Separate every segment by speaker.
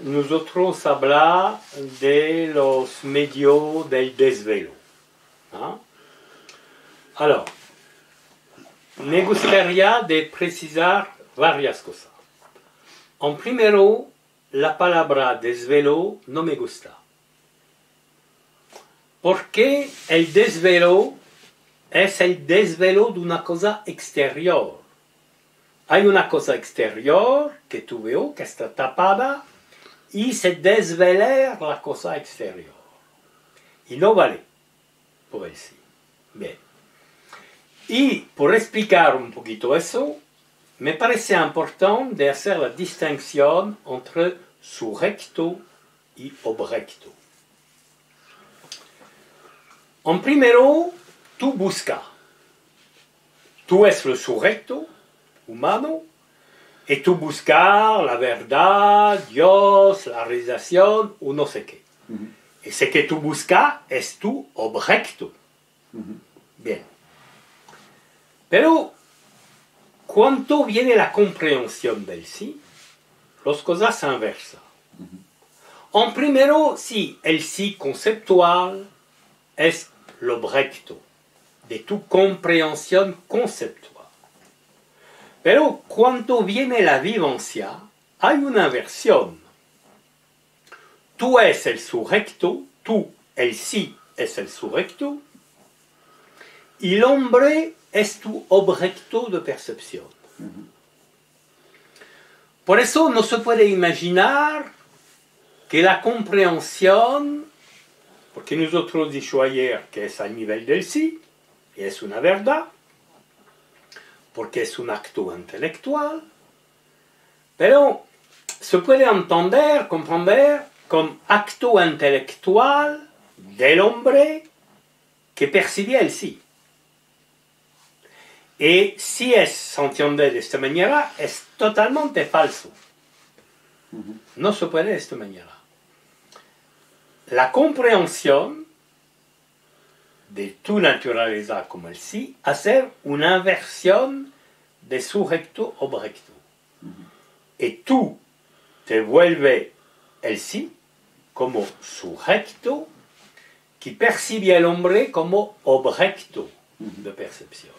Speaker 1: nosotros hablar de los medios del desvelo. ¿Ah? Alors, me gustaría de precisar varias cosas. En primero, la palabra desvelo no me gusta. Porque el desvelo es el desvelo de una cosa exterior. Hay una cosa exterior que tú veo que está tapada y se desvela la cosa exterior. Y no vale por el sí. Bien. Y por explicar un poquito eso, me parece importante de hacer la distinción entre sujeto y objeto. En primero, tú buscas. Tú es el sujeto humano y tú buscas la verdad, Dios, la realización o no sé qué. Ese que tú buscas es tu objeto. Bien. Pero cuando viene la comprensión del sí, las cosas se inversan. En primero, sí, el sí conceptual es el objeto de tu comprensión conceptual. Pero cuando viene la vivencia, hay una inversión. Tú es el sujeto, tú, el sí, es el sujeto, y el hombre es tu objeto de percepción. Por eso no se puede imaginar que la comprensión, porque nosotros dicho ayer que es al nivel del sí, y es una verdad, porque es un acto intelectual, pero se puede entender, comprender, como acto intelectual del hombre que percibe el sí. Y si se entiende de esta manera, es totalmente falso. No se puede de esta manera. La comprensión de tu naturaleza como el sí, hacer una inversión de sujeto-objeto. Y tú te vuelves el sí como sujeto que percibe al hombre como objeto de percepción.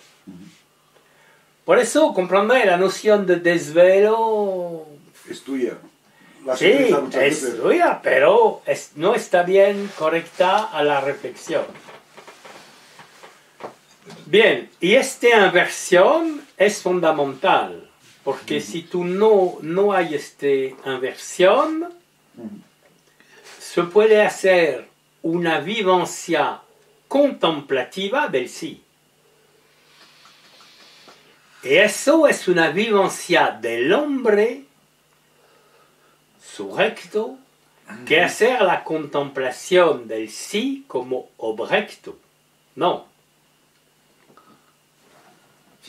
Speaker 1: Por eso, comprender la noción de desvelo
Speaker 2: es tuya.
Speaker 1: Sí, es tuya, pero no está bien correcta a la reflexión. Bien, y esta inversión es fundamental, porque si tú no hay esta inversión, se puede hacer una vivencia contemplativa del sí. Y eso es una vivencia del hombre sujeto que hacer la contemplación del sí como objeto. No.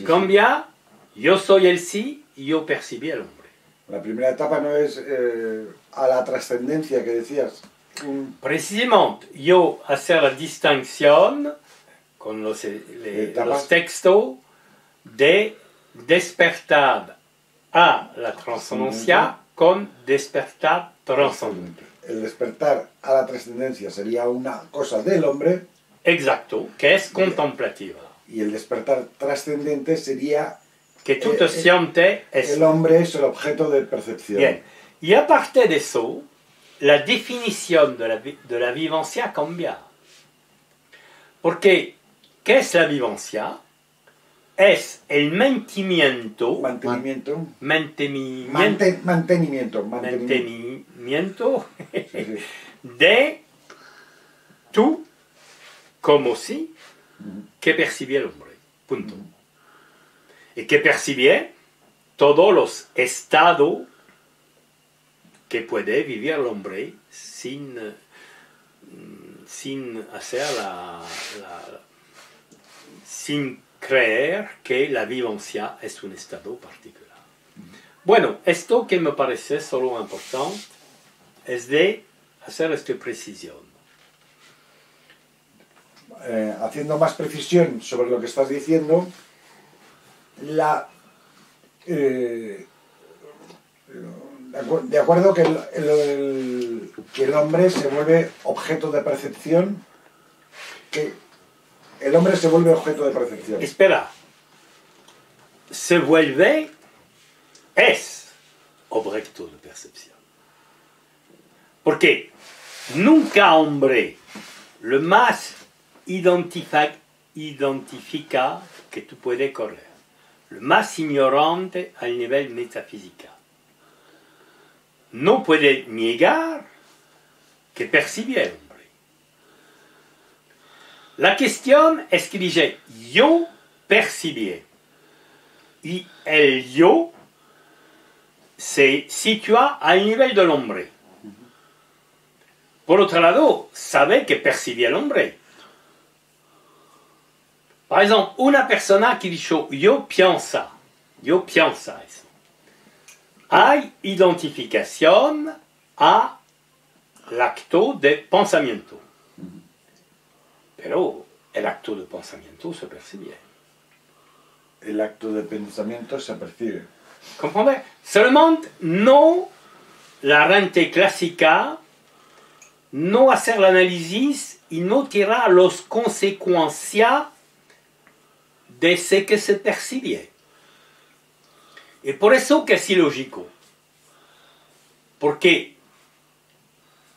Speaker 1: Cambia, yo soy el sí y yo percibí al hombre.
Speaker 2: La primera etapa no es a la trascendencia que decías.
Speaker 1: Precisamente, yo hacer la distinción con los textos de despertar a la trascendencia con despertar trascendente.
Speaker 2: El despertar a la trascendencia sería una cosa del hombre.
Speaker 1: Exacto, que es contemplativa.
Speaker 2: Y el despertar trascendente sería
Speaker 1: que tú te sientes
Speaker 2: el hombre es el objeto de percepción.
Speaker 1: Bien. Y aparte de eso, la definición de la vivencia cambia. Porque, ¿qué es la vivencia? Es el mantenimiento de tú como si que percibía el hombre. Punto. Y que percibía todos los estados que puede vivir el hombre sin hacer sin creer que la vivencia es un estado particular. Bueno, esto que me parece solo importante es de hacer esta precisión.
Speaker 2: Haciendo más precisión sobre lo que estás diciendo, De acuerdo que que el hombre se vuelve objeto de percepción, que el hombre se vuelve objeto de percepción.
Speaker 1: Espera. Se vuelve es objeto de percepción. Porque nunca hombre, lo más identifica que tú puedes correr, lo más ignorante al nivel metafísico, no puede negar que percibe el hombre. La cuestión es que dice yo percibí y el yo se sitúa al nivel del hombre. Por otro lado, sabe que percibe el hombre. Par exemple, una persona que dice yo piensa eso. Hay identificación al acto de pensamiento. Pero el acto de pensamiento se percibe.
Speaker 2: El acto de pensamiento se percibe.
Speaker 1: ¿Comprende? Seulement, no la rente clásica, no hacer el análisis y no tirar las consecuencias de ce que se percibe. Y por eso que es ilógico. Porque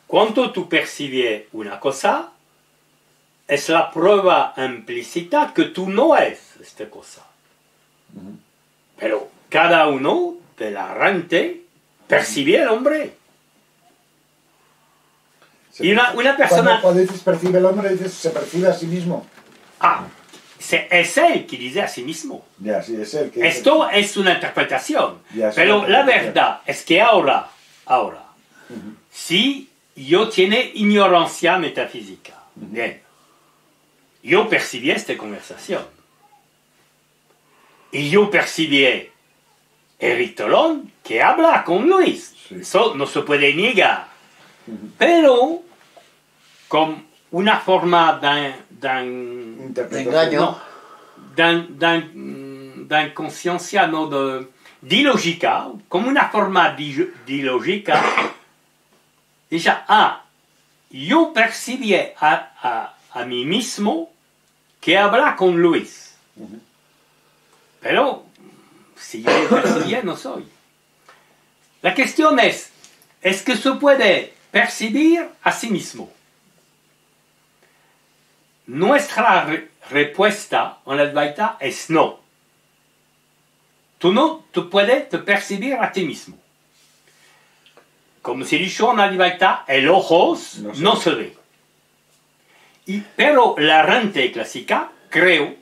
Speaker 1: cuando tú percibes una cosa, es la prueba implícita que tú no eres esta cosa. Pero cada uno de la rente percibe el hombre. Y una persona...
Speaker 2: Cuando dices percibe el hombre, dices se percibe a sí mismo.
Speaker 1: Ah, es él que dice a sí mismo.
Speaker 2: Ya, sí, es él que dice.
Speaker 1: Esto es una interpretación.
Speaker 2: Ya,
Speaker 1: pero la verdad es que ahora, si yo tiene ignorancia metafísica, bien, yo percibí esta conversación. Y yo percibí Eric Tolón que habla con Luis.
Speaker 2: Sí.
Speaker 1: Eso no se puede negar. Pero, con una forma
Speaker 3: engaño,
Speaker 1: d'inconsciencia, no, de lógica, como una forma de lógica, ya, yo percibí a mí mismo que habla con Luis. Pero, si yo lo percibí, no soy. La cuestión es que se puede percibir a sí mismo? Nuestra respuesta en la Advaita es no. Tú no tú puedes te percibir a ti mismo. Como se dicho en la Advaita, el ojo no se ve. Pero la rente clásica creo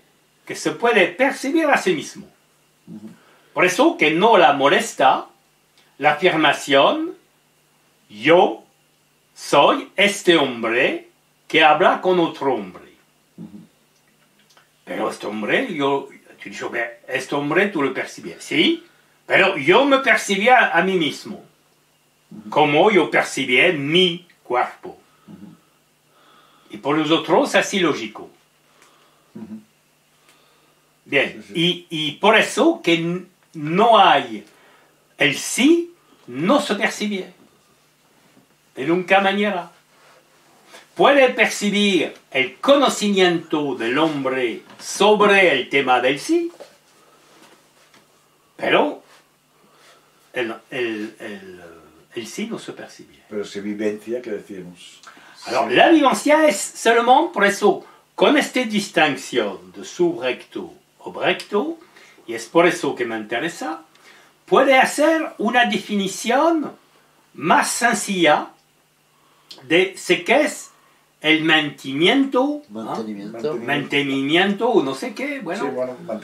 Speaker 1: que se puede percibir a sí mismo. Por eso que no la molesta la afirmación yo soy este hombre que habla con otro hombre. Pero este hombre, tú dices, este hombre tú lo percibías, sí, pero yo me percibía a mí mismo, como yo percibía mi cuerpo. Y por los otros es ilógico. Bien, y por eso que no hay, el sí no se percibe de nunca manera. Puede percibir el conocimiento del hombre sobre el tema del sí, pero el sí no se percibe.
Speaker 2: Pero se vivencia, ¿qué decimos?
Speaker 1: Alors, la vivencia es seulement, por eso, con esta distinción de subrecto obrecto, y es por eso que me interesa, puede hacer una definición más sencilla de ce que es el mantenimiento, o no sé qué, bueno,
Speaker 2: sí,
Speaker 1: bueno,
Speaker 2: no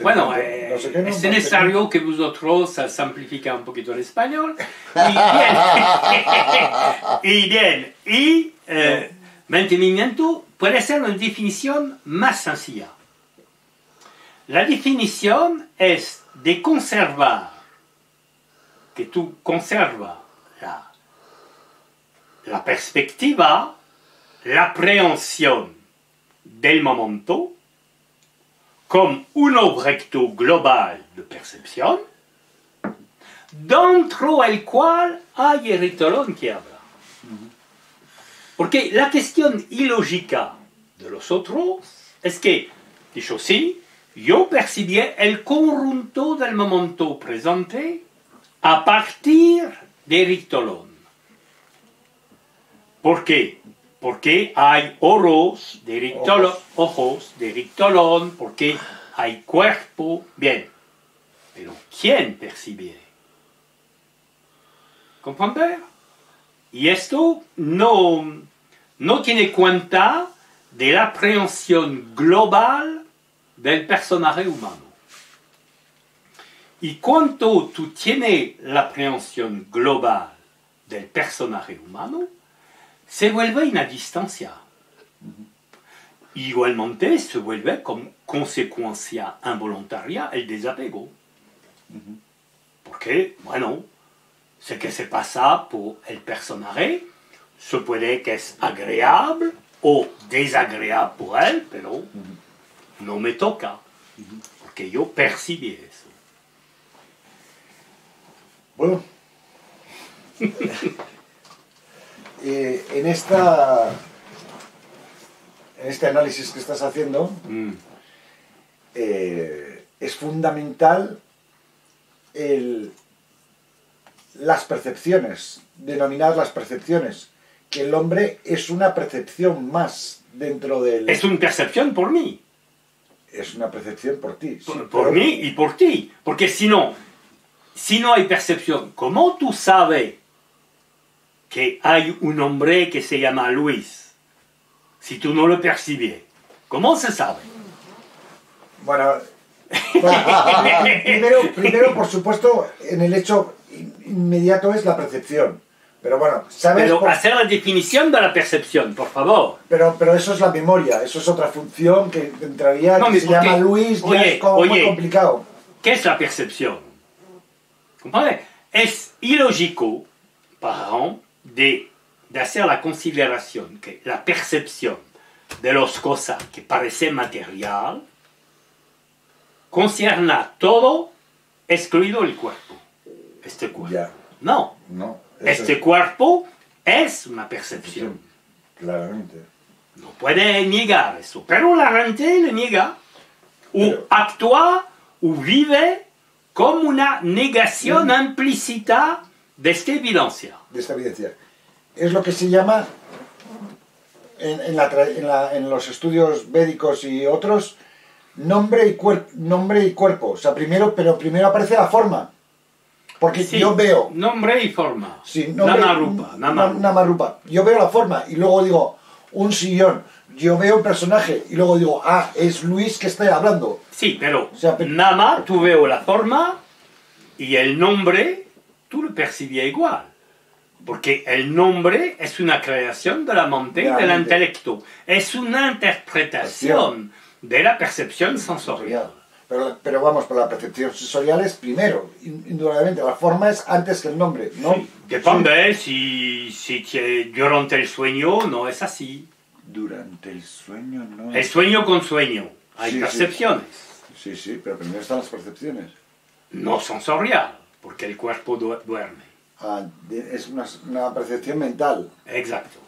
Speaker 2: sé qué, no,
Speaker 1: es necesario que vosotros simplifiquéis un poquito el español, y mantenimiento puede ser una definición más sencilla. La definición es de conservar, que tú conservas la perspectiva, la aprehensión del momento como un objeto global de percepción, dentro del cual hay el Ritolón que habla. Porque la cuestión ilógica de los otros es que, dicho así, yo percibí el conjunto del momento presente a partir de Ritolón. ¿Por qué? Porque hay ojos de Ritolón, porque hay cuerpo. Bien, pero ¿quién percibe? ¿Comprender? Y esto no tiene cuenta de la aprehensión global del personaje humano. Y cuando tú tienes la aprehensión global del personaje humano, se vuelve una distancia. Igualmente se vuelve como consecuencia involuntaria el desapego. Porque, bueno, ce que se pasa por el personaje se puede que es agradable o desagradable por él, pero no me toca, porque yo percibí eso.
Speaker 2: Bueno, en este análisis que estás haciendo, es fundamental las percepciones, denominar las percepciones, que el hombre es una percepción más dentro del...
Speaker 1: Es una percepción por mí.
Speaker 2: Es una percepción por ti. Sí,
Speaker 1: por mí y por ti. Porque si no hay percepción, ¿cómo tú sabes que hay un hombre que se llama Luis? Si tú no lo percibes, ¿cómo se sabe?
Speaker 2: Bueno, primero, por supuesto, en el hecho inmediato es la percepción. Pero bueno, ¿sabes?
Speaker 1: Pero hacer la definición de la percepción, por favor.
Speaker 2: Pero eso es la memoria, eso es otra función que entraría, que se llama Luis, ya es como muy complicado.
Speaker 1: ¿Qué es la percepción? ¿Comprende? Es ilógico, par ejemplo, de hacer la consideración que la percepción de las cosas que parecen material concierne todo, excluido el cuerpo. Este cuerpo.
Speaker 2: Ya.
Speaker 1: No. Este cuerpo es una percepción.
Speaker 2: Claramente.
Speaker 1: No puede negar eso. Pero la gente le niega. O actúa o vive como una negación implícita de esta evidencia.
Speaker 2: Es lo que se llama, en los estudios védicos y otros, nombre y cuerpo. O sea, primero aparece la forma. Porque sí, yo veo...
Speaker 1: Nombre y forma.
Speaker 2: Sí,
Speaker 1: Namarupa.
Speaker 2: Yo veo la forma y luego digo, un sillón. Yo veo un personaje y luego digo, es Luis que está hablando.
Speaker 1: Sí, pero Nama, tú veo la forma y el nombre, tú lo percibías igual. Porque el nombre es una creación de la mente y del intelecto. Es una interpretación de la percepción sensorial.
Speaker 2: Pero vamos, por la percepción sensorial es primero, indudablemente. La forma es antes que el nombre, ¿no?
Speaker 1: Sí, depende si durante el sueño no es así.
Speaker 2: Durante el sueño no.
Speaker 1: El sueño con sueño. Hay percepciones.
Speaker 2: Sí, pero primero están las percepciones.
Speaker 1: No sensorial, porque el cuerpo duerme.
Speaker 2: Es una percepción mental.
Speaker 1: Exacto.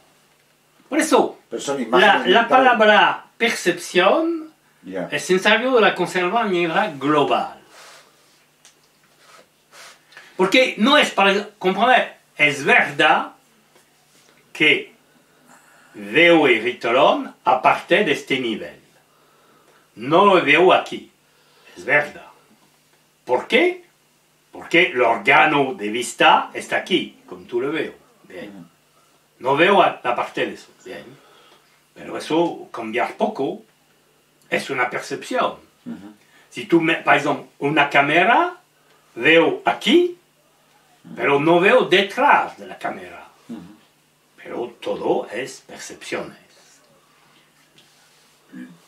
Speaker 1: Por eso,
Speaker 2: la
Speaker 1: palabra percepción es necesario de la conservar de manera global. Porque no es para comprender, es verdad que veo el Ritolón a partir de este nivel. No lo veo aquí, es verdad. ¿Por qué? Porque el órgano de vista está aquí, como tú lo veo. Bien. No veo a partir de eso. Bien. Pero eso cambiar poco. Es una percepción. Si tú, por ejemplo, una cámara, veo aquí, pero no veo detrás de la cámara. Pero todo es percepciones.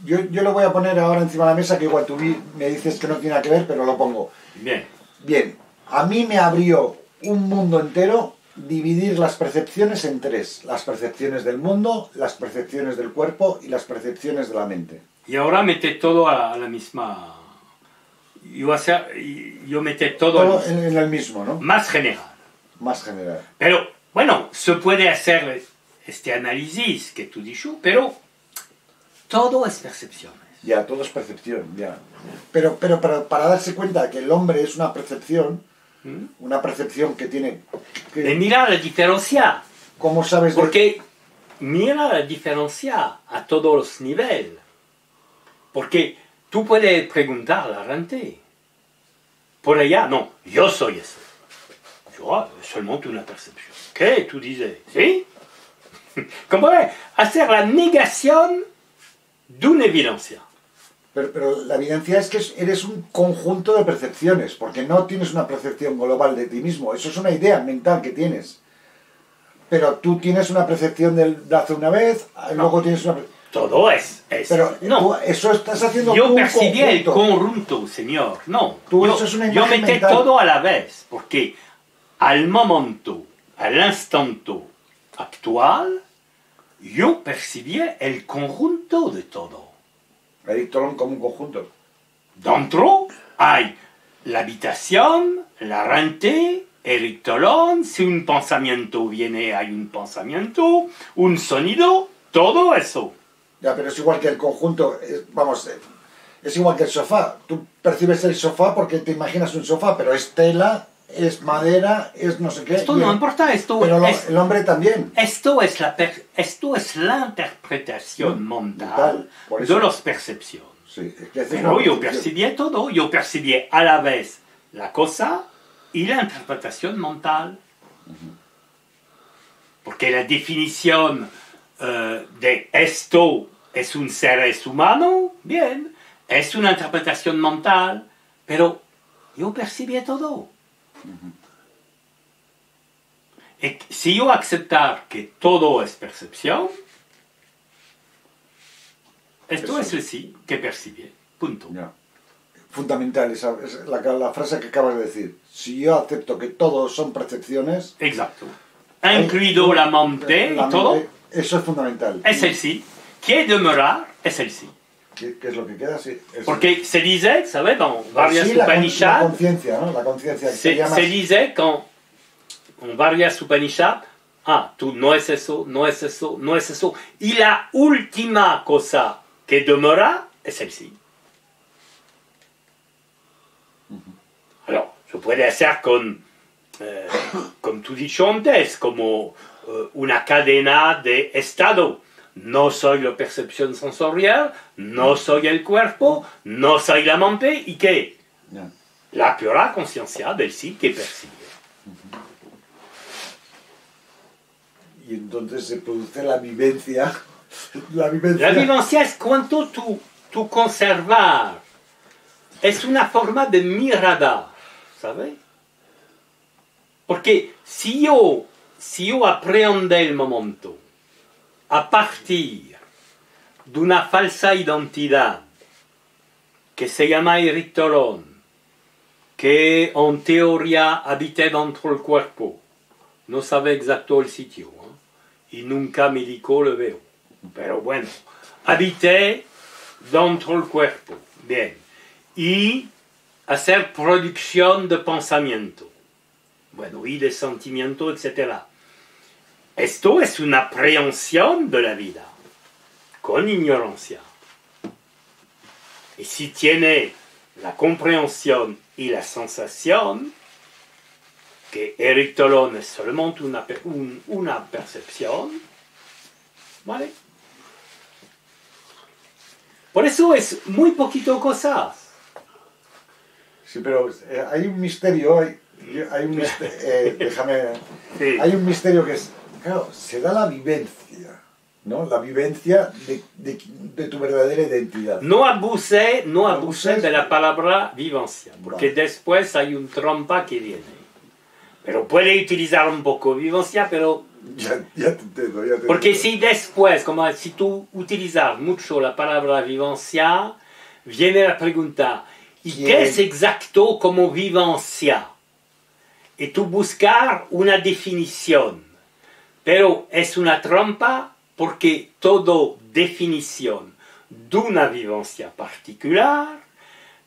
Speaker 2: Yo lo voy a poner ahora encima de la mesa, que igual tú me dices que no tiene nada que ver, pero lo pongo. Bien, a mí me abrió un mundo entero dividir las percepciones en tres. Las percepciones del mundo, las percepciones del cuerpo y las percepciones de la mente.
Speaker 1: Y ahora mete todo a la misma yo meté todo
Speaker 2: en el mismo, ¿no?
Speaker 1: Más general.
Speaker 2: Más general.
Speaker 1: Pero, bueno, se puede hacer este análisis que tú dices, pero todo es percepciones.
Speaker 2: Ya, todo es percepción, ya. Pero para darse cuenta que el hombre es una percepción que tiene...
Speaker 1: De mirar la diferencia.
Speaker 2: ¿Cómo sabes?
Speaker 1: Porque mira la diferencia a todos los niveles. Porque tú puedes preguntar a la gente. Por allá, no, yo soy eso. Yo solamente una percepción. ¿Qué tú dices? ¿Sí? ¿Cómo hacer la negación de una evidencia?
Speaker 2: Pero la evidencia es que eres un conjunto de percepciones, porque no tienes una percepción global de ti mismo. Eso es una idea mental que tienes. Pero tú tienes una percepción del brazo una vez, luego tienes una...
Speaker 1: Todo es.
Speaker 2: Pero
Speaker 1: no.
Speaker 2: Tú, eso estás haciendo
Speaker 1: yo
Speaker 2: tú
Speaker 1: percibí el conjunto, señor. No.
Speaker 2: Eso es una imagen
Speaker 1: metí
Speaker 2: mental.
Speaker 1: todo a la vez, porque al momento, al instante actual, yo percibí el conjunto de todo.
Speaker 2: Eric Tolón como un conjunto.
Speaker 1: Dentro hay la habitación, la rente, Eric Tolón, si un pensamiento viene, hay un pensamiento, un sonido, todo eso.
Speaker 2: Ya, pero es igual que el conjunto, es igual que el sofá. Tú percibes el sofá porque te imaginas un sofá, pero es tela, es madera, es no sé qué.
Speaker 1: Esto no importa,
Speaker 2: pero el hombre también.
Speaker 1: Esto es la interpretación mental de las percepciones.
Speaker 2: Sí,
Speaker 1: pero yo percibí todo, yo percibí a la vez la cosa y la interpretación mental. Porque la definición de esto es un ser humano, bien, es una interpretación mental, pero yo percibí todo. Y si yo aceptar que todo es percepción, esto es el sí que percibí, punto.
Speaker 2: Ya. Fundamental, esa es la frase que acabas de decir. Si yo acepto que todo son percepciones...
Speaker 1: Exacto. Incluido la mente y todo.
Speaker 2: Eso es fundamental.
Speaker 1: Es el sí. Que demorar es el sí.
Speaker 2: ¿Qué es lo que queda? Sí,
Speaker 1: porque se dice, ¿sabes? Dans varias Upanishads...
Speaker 2: La conciencia, ¿no? La conciencia.
Speaker 1: Se dice en varias Upanishads, tú no es eso, no es eso, no es eso. Y la última cosa que demora es el sí. Alors, se puede hacer con, como tú dicho antes, como una cadena de estado. No soy la percepción sensorial, no soy el cuerpo, no soy la mente, ¿y qué?
Speaker 2: Yeah.
Speaker 1: La pura conciencia del sí que percibe.
Speaker 2: Y entonces se produce la vivencia.
Speaker 1: La vivencia es cuanto tú conservar. Es una forma de mirada, ¿sabes? Porque si yo aprendo el momento a partir de una falsa identidad que se llama Eric Tolón, que en teoría habita dentro del cuerpo, no sabe exacto el sitio, y nunca médico lo veo, pero bueno, habité dentro del cuerpo, bien, y hacer producción de pensamiento, bueno, y de sentimiento, etc. Esto es una aprehensión de la vida, con ignorancia. Y si tiene la comprensión y la sensación, que Eric Tolón es solamente una percepción, ¿vale? Por eso es muy poquito cosas.
Speaker 2: Sí, pero hay un misterio, hay un misterio, déjame, sí. Hay un misterio que es, claro, se da la vivencia, ¿no? La vivencia de tu verdadera identidad.
Speaker 1: No abuse de la palabra vivencia, porque vale. Después hay un trampa que viene. Pero puede utilizar un poco vivencia, pero...
Speaker 2: Ya te entiendo, ya te
Speaker 1: porque
Speaker 2: entiendo.
Speaker 1: si después, como si tú utilizas mucho la palabra vivencia, viene la pregunta, ¿y qué es exacto como vivencia? Y tú buscar una definición, pero es una trampa porque toda definición de una vivencia particular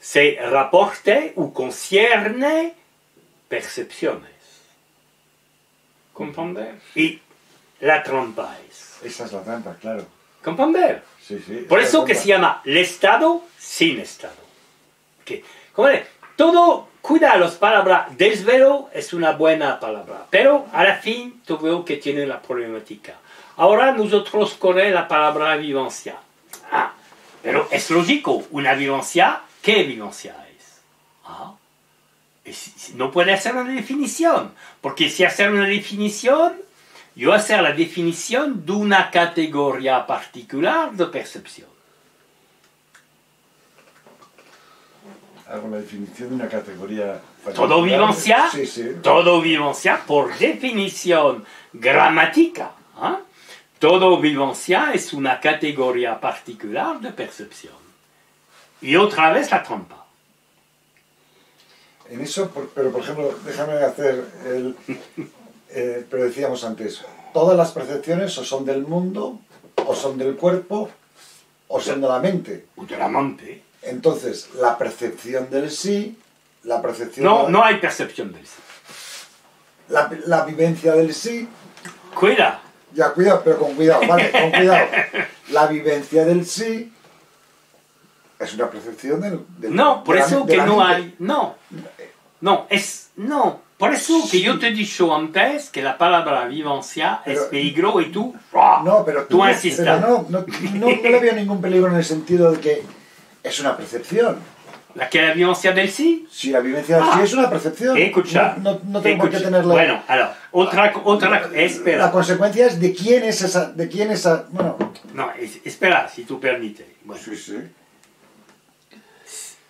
Speaker 1: se reporte o concierne percepciones. ¿Comprender? Y la trampa es.
Speaker 2: Esa es la trampa, claro.
Speaker 1: ¿Comprender?
Speaker 2: Sí, sí.
Speaker 1: Por eso que se llama el estado sin estado. ¿Qué? Todo, cuida las palabras, desvelo es una buena palabra, pero a la fin tú veo que tiene la problemática. Ahora nosotros corre la palabra vivencia. Ah, pero es lógico, una vivencia, ¿qué vivencia es? Ah, no puede hacer una definición, porque si hacer una definición, yo hacer la definición de una categoría particular de percepción.
Speaker 2: Hago la definición de una categoría particular.
Speaker 1: Todo vivencia,
Speaker 2: sí, sí.
Speaker 1: Todo vivencia, por definición gramática, ¿eh? Todo vivencia es una categoría particular de percepción. Y otra vez la trampa.
Speaker 2: En eso, pero por ejemplo, déjame hacer pero decíamos antes, todas las percepciones o son del mundo, o son del cuerpo, o son de la mente.
Speaker 1: O de la mente.
Speaker 2: Entonces, la percepción del sí, la percepción...
Speaker 1: No hay percepción del sí.
Speaker 2: La vivencia del sí...
Speaker 1: Cuida.
Speaker 2: Ya, cuidado, pero con cuidado, vale, con cuidado. La vivencia del sí es una percepción del
Speaker 1: no, por eso que no
Speaker 2: mente.
Speaker 1: hay... No, por eso que yo te he dicho antes que la palabra vivencia es peligro y tú...
Speaker 2: No, pero
Speaker 1: tú insistes.
Speaker 2: Pero no le veo ningún peligro en el sentido de que es una percepción.
Speaker 1: ¿La que la vivencia del sí?
Speaker 2: Sí, la vivencia del sí es una percepción.
Speaker 1: Escucha.
Speaker 2: No tengo por qué tenerla.
Speaker 1: Bueno, otra, espera.
Speaker 2: La consecuencia es de quién es esa, bueno.
Speaker 1: No, espera, si tú permites. Bueno.
Speaker 2: Sí, sí.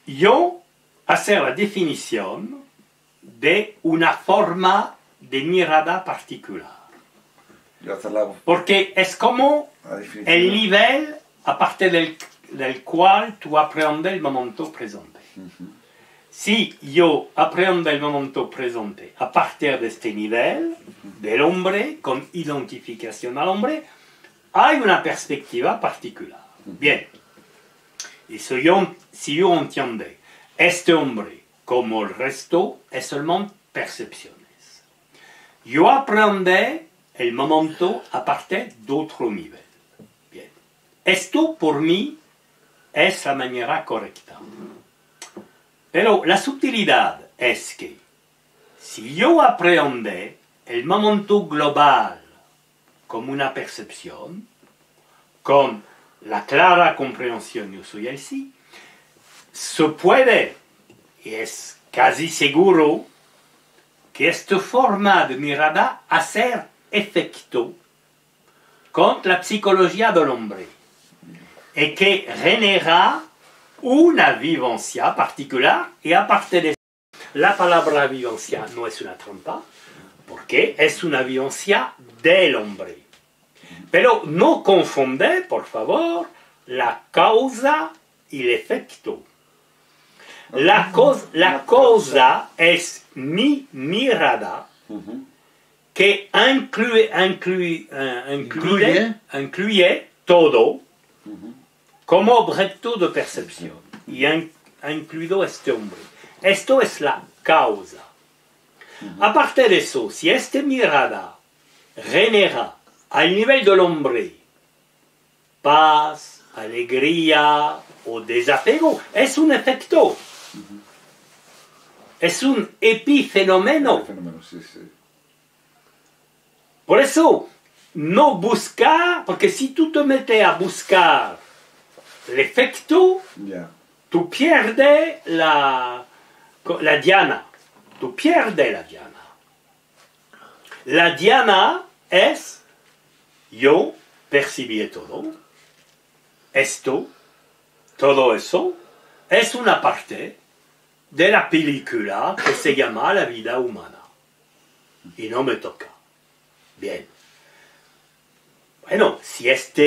Speaker 1: Yo hacer la definición de una forma de mirada particular.
Speaker 2: Yo hacerla.
Speaker 1: Porque es como el nivel a partir del cual tú aprendes el momento presente. Si yo aprendo el momento presente a partir de este nivel, del hombre, con identificación al hombre, hay una perspectiva particular. Bien. Y si yo entiendo este hombre como el resto, es seulement percepciones. Yo aprendo el momento a partir de otro nivel. Bien. Esto, por mí, es la manera correcta. Pero la sutilidad es que si yo aprendo el momento global como una percepción, con la clara comprensión yo soy el sí, se puede, y es casi seguro, que esta forma de mirada hacer efecto con la psicología del hombre y que genera una vivencia particular y aparte de eso, la palabra vivencia no es una trampa porque es una vivencia del hombre. Pero no confunde, por favor, la causa y el efecto. La causa es mi mirada que incluye todo como objeto de percepción y ha incluido este hombre. Esto es la causa. Aparte de eso, si esta mirada genera al nivel del hombre paz, alegría o desapego, es un efecto. Es un epifenómeno.
Speaker 2: Sí, sí.
Speaker 1: Por eso, no buscar, porque si tú te metes a buscar el efecto, tú pierdes la diana. Tú pierdes la diana. La diana es, yo percibí todo. Esto, todo eso, es una parte de la película que se llama la vida humana. Y no me toca. Bien. Bueno, si esta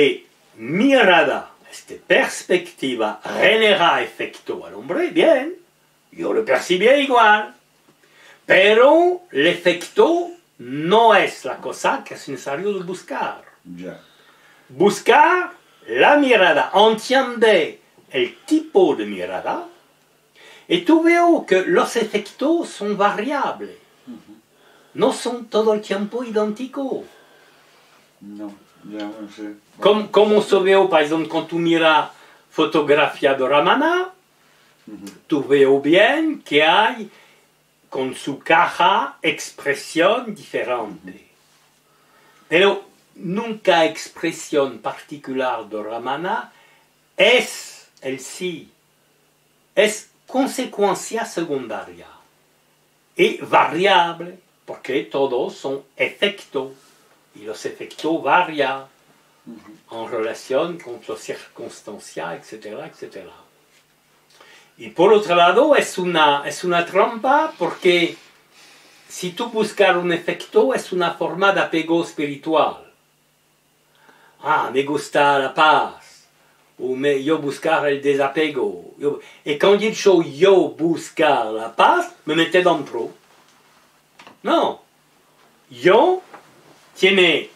Speaker 1: mirada, esta perspectiva genera efecto al hombre, bien, yo lo percibí igual. Pero el efecto no es la cosa que es necesario de buscar. Buscar la mirada, entiende el tipo de mirada Y tú veo que los efectos son variables. No son todo el tiempo idénticos.
Speaker 2: No, ya no sé.
Speaker 1: Como se veo, par exemple, quand tu miras fotografía de Ramana, tú veo bien que hay con su caja expresión diferente. Pero nunca expresión particular de Ramana es el sí. Es consecuencia secundaria y variable, porque todos son efectos y los efectos varían en relación con las circunstancias, etcétera, etcétera. Y por otro lado es una trampa porque si tú buscas un efecto es una forma de apego espiritual. Ah, me gusta la paz, o yo buscar el desapego. Y cuando digo yo buscar la paz, me mete dentro. No, yo tiene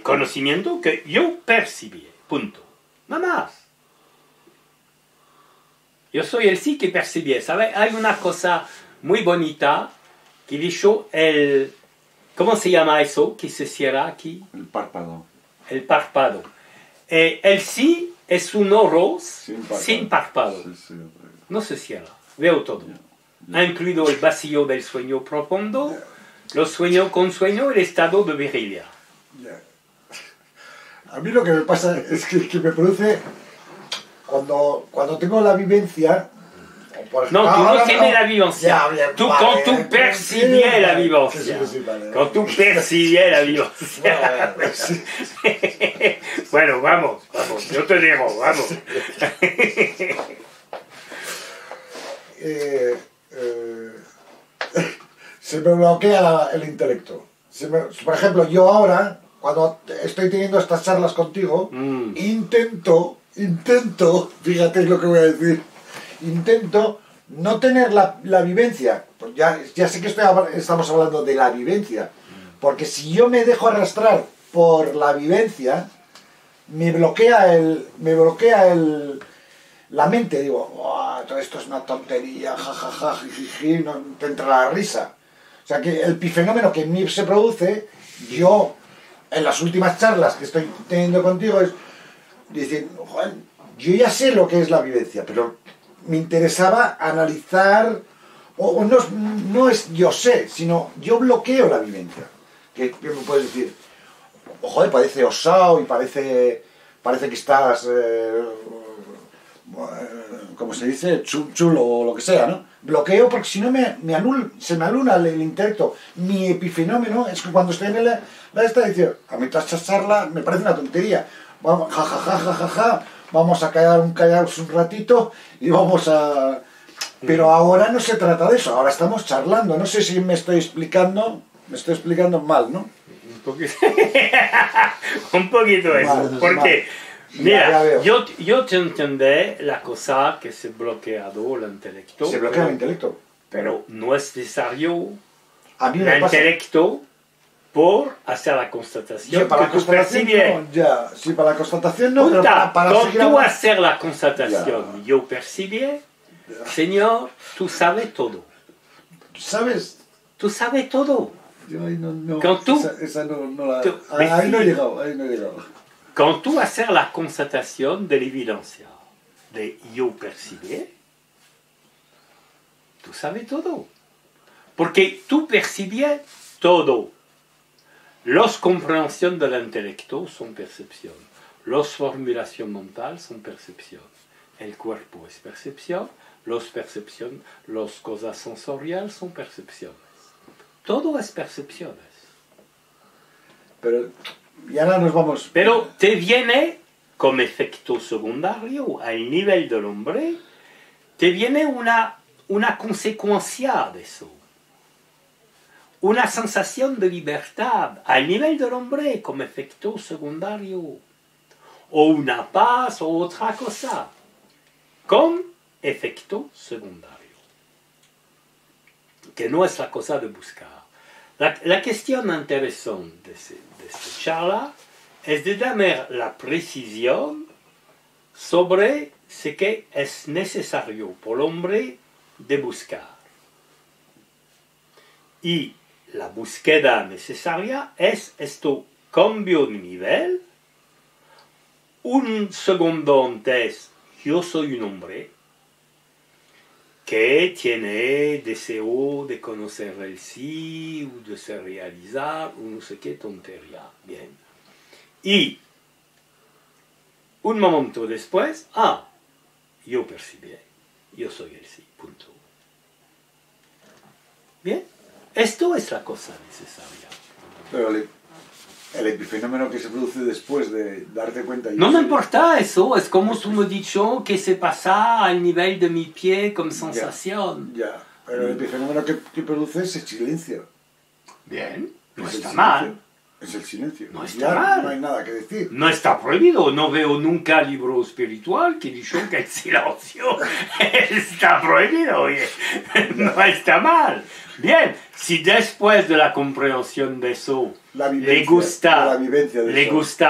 Speaker 1: conocimiento que yo percibí, punto, nada más. Yo soy el sí que percibí, ¿sabes? Hay una cosa muy bonita que dijo ¿cómo se llama eso que se cierra aquí?
Speaker 2: El párpado.
Speaker 1: El párpado. El sí es un oro sin párpado.
Speaker 2: Sí,
Speaker 1: no se cierra, veo todo. Ha incluido el vacío del sueño profundo, los sueños con sueño, el estado de vigilia.
Speaker 2: A mí lo que me pasa es que me produce, cuando tengo la vivencia...
Speaker 1: No, tú no tienes la vivencia. Quand tú percibes la vivencia. Quand tú percibes la vivencia. Bueno, vamos, yo te digo, vamos.
Speaker 2: Se me bloquea el intelecto. Por ejemplo, yo ahora, cuando estoy teniendo estas charlas contigo, intento, fíjate lo que voy a decir, intento no tener la vivencia. Pues ya sé que estamos hablando de la vivencia, porque si yo me dejo arrastrar por la vivencia, me bloquea la mente. Digo, oh, todo esto es una tontería, jajaja, jijiji, no te entra la risa. O sea que el epifenómeno que en mí se produce, yo en las últimas charlas que estoy teniendo contigo es decir, Juan, yo ya sé lo que es la vivencia, pero me interesaba analizar, o no es yo sé, sino yo bloqueo la vivencia. Que me puedes decir, joder, parece osado y parece que estás, como se dice, chulo o lo que sea, ¿no? Bloqueo porque si no se me anula el intelecto. Mi epifenómeno es que cuando estoy en la esta dice, a mí toda esta charla me parece una tontería. Vamos, jajaja, vamos a callarnos un ratito y vamos a... Pero ahora no se trata de eso, ahora estamos charlando. No sé si me estoy explicando mal, ¿no?
Speaker 1: Un poquito eso,
Speaker 2: mal,
Speaker 1: porque...
Speaker 2: Mal.
Speaker 1: Mira, yo te entendí la cosa que se bloqueado el intelecto.
Speaker 2: Se bloquea el intelecto.
Speaker 1: Pero no es necesario
Speaker 2: el
Speaker 1: intelecto por hacer la constatación
Speaker 2: para la constatación no, ya. Sí, para la constatación no, pero para
Speaker 1: cuando tú hacer la constatación, yo percibí, Señor, tú sabes todo.
Speaker 2: ¿Sabes?
Speaker 1: Tú sabes todo.
Speaker 2: Yo ahí no,
Speaker 1: Quand tú,
Speaker 2: esa no la... Ahí no he llegado.
Speaker 1: Quand tú hacer la constatación de la evidencia, de yo percibí, tú sabes todo. Porque tú percibes todo. Las comprensiones del intelecto son percepción. Las formulaciones mentales son percepción. El cuerpo es percepción. Las percepciones, las cosas sensoriales son percepciones. Todo es percepciones.
Speaker 2: Pero ya ahora nos vamos...
Speaker 1: Pero te viene, como efecto secundario, al nivel del hombre, te viene una consecuencia de eso. Una sensación de libertad al nivel del hombre como efecto secundario. O una paz o otra cosa. Con efecto secundario. Que no es la cosa de buscar. La cuestión interesante de esta charla es de dar la precisión sobre es que es necesario por el hombre de buscar. Y la búsqueda necesaria es este cambio de nivel. Un segundo antes, yo soy un hombre que tiene deseo de conocer el sí, o de se realizar, o no sé qué tontería. Bien. Y un momento después, yo percibí, yo soy el sí, punto. Bien. Esto es la cosa necesaria.
Speaker 2: Pero el epifenómeno que se produce después de darte cuenta...
Speaker 1: No me importa eso, es como tú me has dicho que se pasa al nivel de mi pie como sensación.
Speaker 2: Ya, pero el epifenómeno que produce es el silencio.
Speaker 1: Bien, no está mal.
Speaker 2: Es el silencio.
Speaker 1: No está mal.
Speaker 2: No hay nada que decir.
Speaker 1: No está prohibido. No veo nunca libro espiritual que dice que el silencio está prohibido. Oye. No está mal. Bien, si después de la comprensión de eso le gusta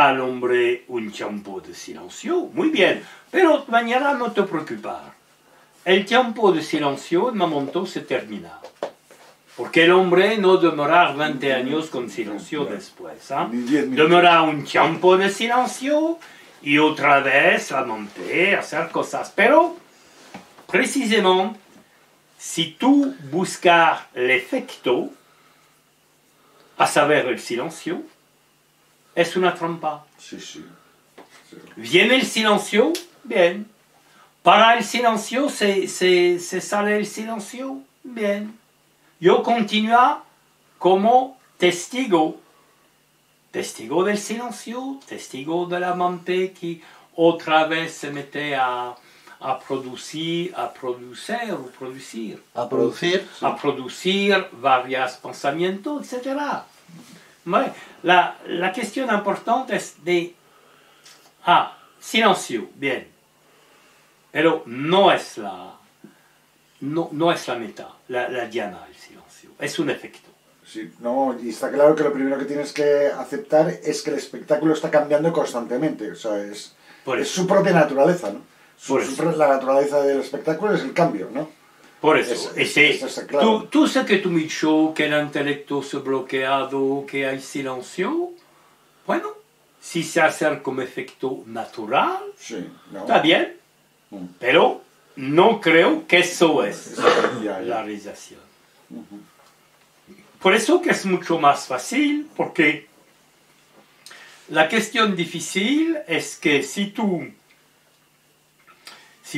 Speaker 1: al hombre un tiempo de silencio, muy bien. Pero mañana no te preocupes. El tiempo de silencio en un momento se termina. Porque el hombre no demora 20 años con silencio después. Demora un tiempo de silencio y otra vez la mente, hacer cosas. Pero, precisamente, si tú buscas el efecto, a saber el silencio, es una trampa.
Speaker 2: Sí.
Speaker 1: Viene el silencio, bien. Para el silencio se sale el silencio, bien. Yo continúo como testigo del silencio, testigo de la mente que otra vez se mete a producir varios pensamientos, etc. La cuestión importante es de silencio, bien, pero no es la meta, la diana del silencio, es un efecto.
Speaker 2: Sí, no, y está claro que lo primero que tienes que aceptar es que el espectáculo está cambiando constantemente, o sea, es su propia naturaleza, ¿no? La naturaleza del espectáculo es el cambio, ¿no?
Speaker 1: Por eso, claro. Tú sé que tú me dicho que el intelecto se ha bloqueado, que hay silencio. Bueno, si se hace como efecto natural, está bien, pero no creo que eso es la realización. Por eso que es mucho más fácil, porque la cuestión difícil es que si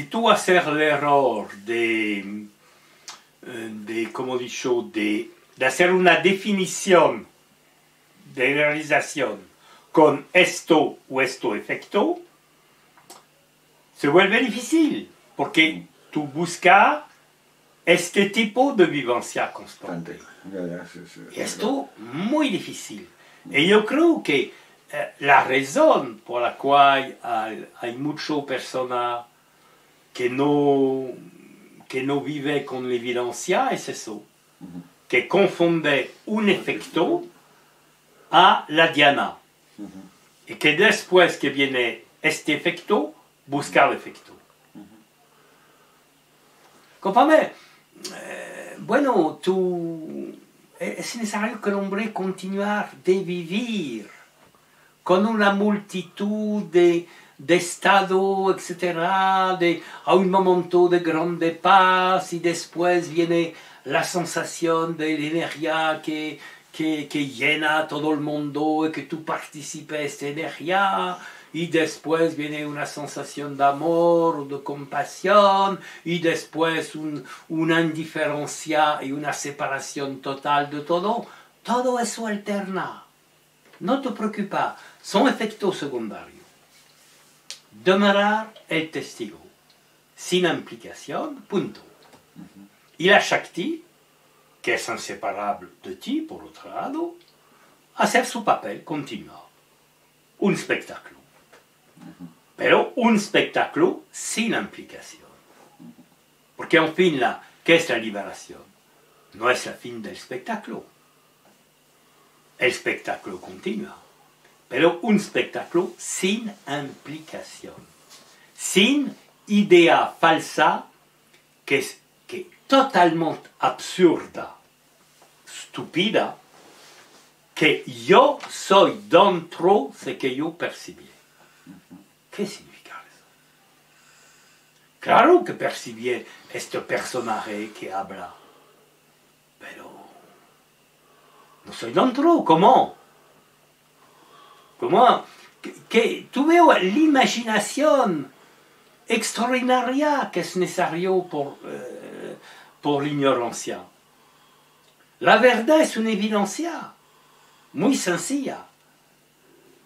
Speaker 1: tú haces el error de como he dicho, de hacer una definición de realización con esto o esto efecto, se vuelve difícil, porque tú buscas este tipo de vivencia constante. Y esto muy difícil. Y yo creo que la razón por la cual hay muchas personas que no vive con la evidencia es eso, que confunde un efecto a la diana, y que después que viene este efecto, busca el efecto. Comprenez, bueno, es necesario que el hombre continúe de vivir con una multitud de estado, etcétera, a un momento de grande paz, y después viene la sensación de la energía que llena a todo el mundo y que tú participes de esta energía, y después viene una sensación de amor o de compasión, y después una indiferencia y una separación total de todo. Todo eso alterna. No te preocupes, son efectos secundarios. Demorar el testigo, sin implicación, punto. Y la Shakti, que es inseparable de ti, por otro lado, hacer su papel continuo. Un espectáculo. Pero un espectáculo sin implicación. Porque en fin, ¿qué es la liberación? No es el fin del espectáculo. El espectáculo continúa. Pero un espectáculo sin implicación, sin idea falsa que es totalmente absurda, estúpida, que yo soy dentro de que yo percibí. ¿Qué significa eso? Claro que percibí este personaje que habla, pero no soy dentro. ¿Cómo? ¿Cómo? Que tuve la imaginación extraordinaria que es necesario por la ignorancia. La verdad es una evidencia muy sencilla,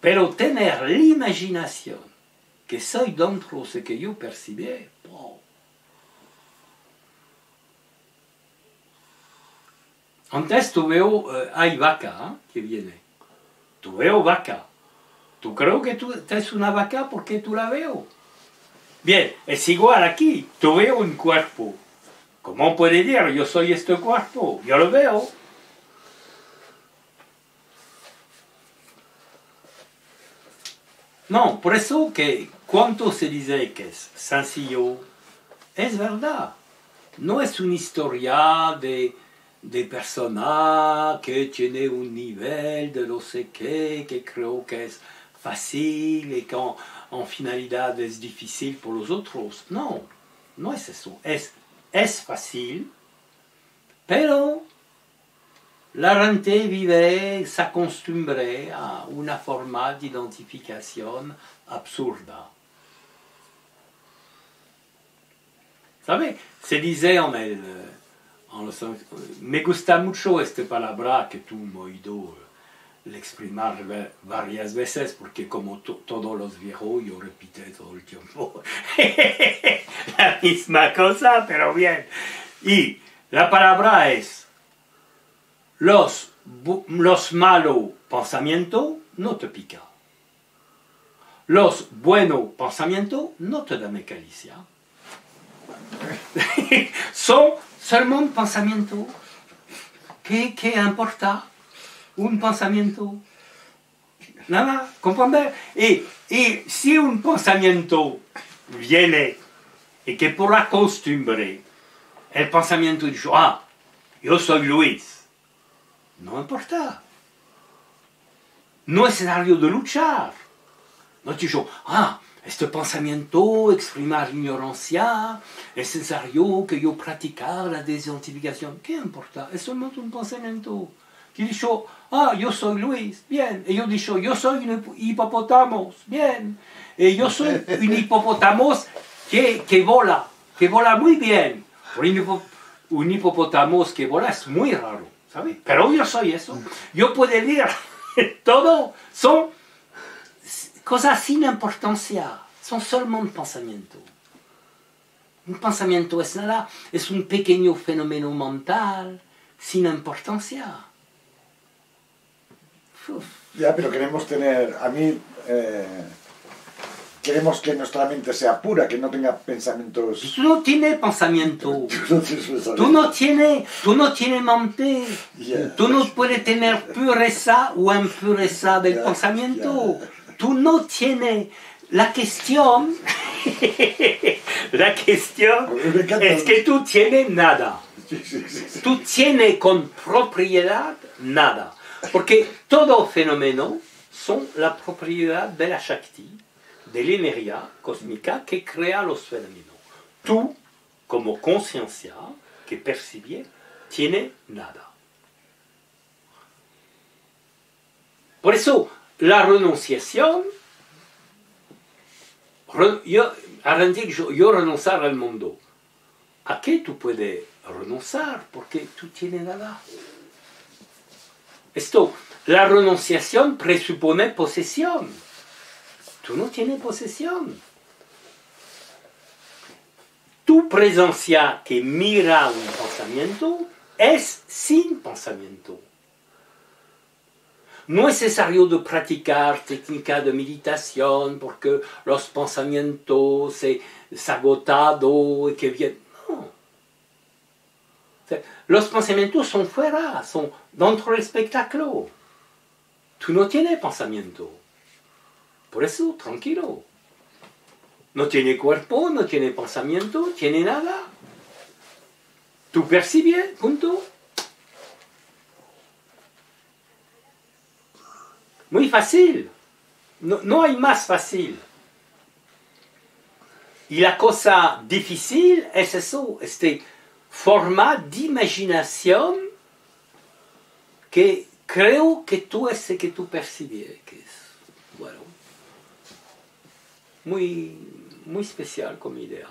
Speaker 1: pero tener la imaginación que soy dentro de que yo percibí, wow. Antes tú veo, hay vaca que viene, tú veo vaca, tú creo que tú es una vaca porque tú la veo. Bien, es igual aquí, tú veo un cuerpo. ¿Cómo puede decir yo soy este cuerpo? Yo lo veo. No, por eso que cuando se dice que es sencillo, es verdad. No es una historia de persona que tiene un nivel de no sé qué, que creo que es fácil y que en finalidad es difícil por los otros. No, no es eso. Es fácil, pero la gente vive, se acostumbra a una forma de identificación absurda. ¿Sabe? Se dice me gusta mucho esta palabra que tú me has oído exprimar varias veces, porque como todos los viejos, yo repito todo el tiempo la misma cosa, pero bien. Y la palabra es: los malos pensamientos no te pican. Los buenos pensamientos no te dan caricia. Son seulement pensamientos. ¿Qué importa un pensamiento? Nada, ¿comprende? Y si un pensamiento viene y que por la costumbre el pensamiento dice: yo soy Luis, no importa. No es necesario de luchar. No digo: este pensamiento exprima ignorancia, es necesario que yo practicar la desidentificación. ¿Qué importa? Es solamente un pensamiento. Que dice: yo soy Luis, bien. Y yo digo: yo soy un hipopótamo, bien. Y yo soy un hipopótamo que vola muy bien. Un hipopótamo que vola es muy raro, ¿sabes? Pero yo soy eso. Yo puedo decir todo, son cosas sin importancia, son solamente pensamientos. Un pensamiento es nada, es un pequeño fenómeno mental sin importancia.
Speaker 2: Ya, pero queremos tener, queremos que nuestra mente sea pura, que no tenga pensamientos.
Speaker 1: Tú no tienes pensamiento. Tú no tienes mente. Yeah. Tú no puedes tener pureza o impureza del pensamiento. Yeah. Tú no tienes. La cuestión es que tú tienes nada. Tú tienes con propiedad nada. Porque todo fenómeno son la propiedad de la Shakti, de la energía cósmica que crea los fenómenos. Tú, como conciencia que percibe, tienes nada. Por eso, la renunciación, yo renunciar al mundo. ¿A qué tú puedes renunciar? Porque tú tienes nada. La renunciación presupone posesión. Tú no tienes posesión. Tu presencia que mira un pensamiento es sin pensamiento. No es necesario de practicar técnicas de meditación porque los pensamientos se agotado y que vienen. No. Los pensamientos son fuera, son dentro del espectáculo. Tú no tienes pensamiento. Por eso, tranquilo. No tiene cuerpo, no tiene pensamiento, tiene nada. Tú percibes, punto. Muy fácil. No hay más fácil. Y la cosa difícil es eso, este forma de imaginación que creo que tú es el que tú percibes, que es, bueno, muy especial como idea.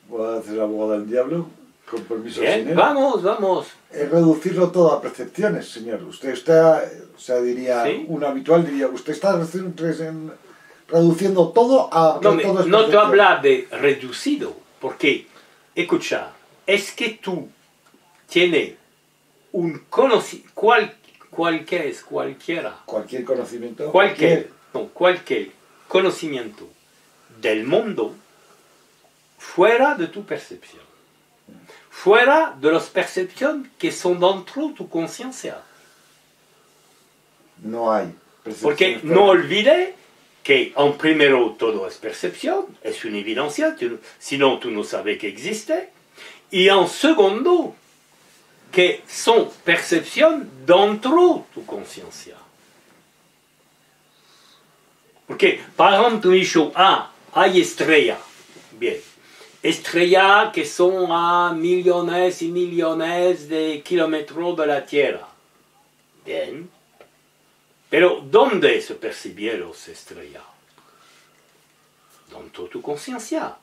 Speaker 2: Voy a hacer abogado del diablo, con permiso del
Speaker 1: Bien,
Speaker 2: señor.
Speaker 1: vamos.
Speaker 2: Es reducirlo todo a percepciones, señor. Usted está, o sea, diría,
Speaker 1: ¿Sí?
Speaker 2: un habitual diría, usted está reduciendo todo a que todo es
Speaker 1: No te
Speaker 2: percepción.
Speaker 1: habla de reducido, porque, escucha, es que tú tienes un conocimiento, cualquiera,
Speaker 2: Cualquier conocimiento.
Speaker 1: cualquier conocimiento del mundo fuera de tu percepción, fuera de las percepciones que son dentro de tu conciencia.
Speaker 2: No hay percepciones.
Speaker 1: Porque no olvides que en primero todo es percepción, es una evidencia, sinon tú no sabes que existe, y en segundo que son percepción dentro de tu conciencia. Porque, por ejemplo, tú dices, hay estrellas, bien, estrellas que son a millones y millones de kilómetros de la Tierra, bien. Pero ¿dónde se percibieron las estrellas? Dentro de tu conciencia.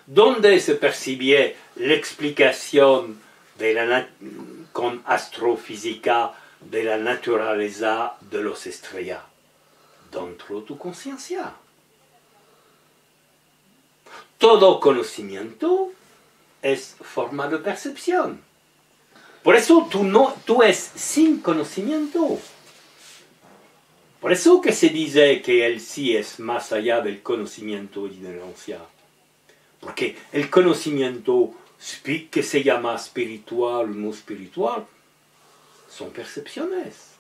Speaker 1: ¿Dónde se percibió la explicación de con astrofísica de la naturaleza de las estrellas? Dentro de tu conciencia. Todo conocimiento es forma de percepción. Por eso tú es sin conocimiento. Por eso que se dice que el sí es más allá del conocimiento y de la ignorancia. Porque el conocimiento que se llama espiritual o no espiritual son percepciones.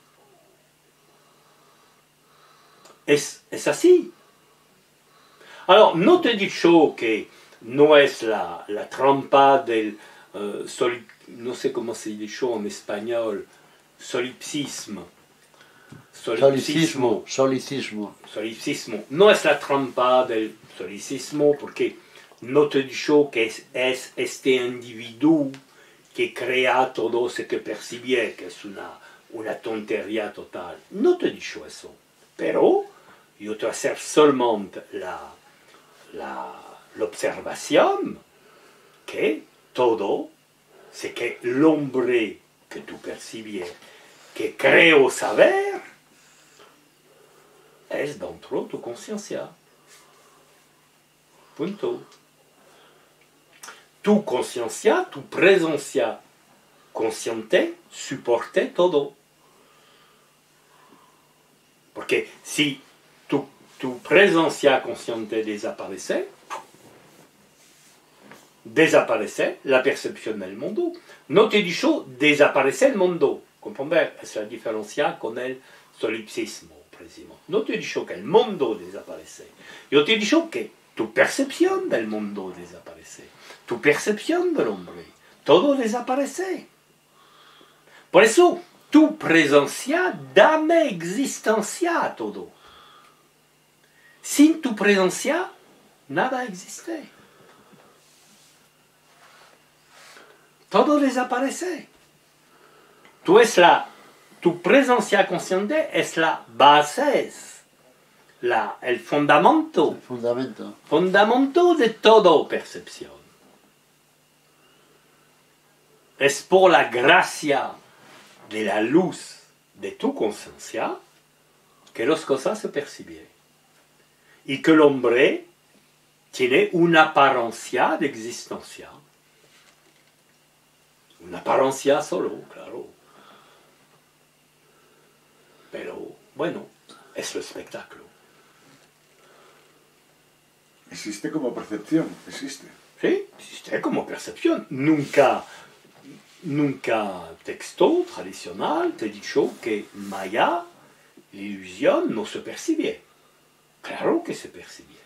Speaker 1: Es así. Alors, no te he dicho que no es la trampa del, no sé cómo se dice en español, solipsismo.
Speaker 3: Solicismo.
Speaker 1: Solicismo. No es la trampa del solicismo porque no te he dicho que es este individuo que crea todo lo que percibe, que es una tontería total. No te he dicho eso. Pero yo te voy a hacer solamente la observación que todo, c'est que el hombre que tú percibes, que creo saber, es dentro de tu conciencia. Punto. Tu conciencia, tu presencia consciente, soporte todo. Porque si tu presencia consciente desaparece la percepción del mundo. No te he dicho desaparece el mundo. ¿Comprender? Es la diferencia con el solipsismo. No te he dicho que el mundo desaparece. Yo te he dicho que tu percepción del mundo desaparece. Tu percepción del hombre. Todo desaparece. Por eso, tu presencia dame existencia a todo. Sin tu presencia, nada existe. Todo desaparece. Tu presencia consciente es la base, el fundamento. Fundamento de toda percepción. Es por la gracia de la luz de tu conciencia que las cosas se perciben. Y que el hombre tiene una apariencia de existencia. Una apariencia solo, claro. Pero, bueno, es el espectáculo.
Speaker 2: Existe como percepción, existe.
Speaker 1: Sí, existe como percepción. Nunca texto tradicional te he dicho que Maya, la ilusión, no se percibe. Claro que se percibe.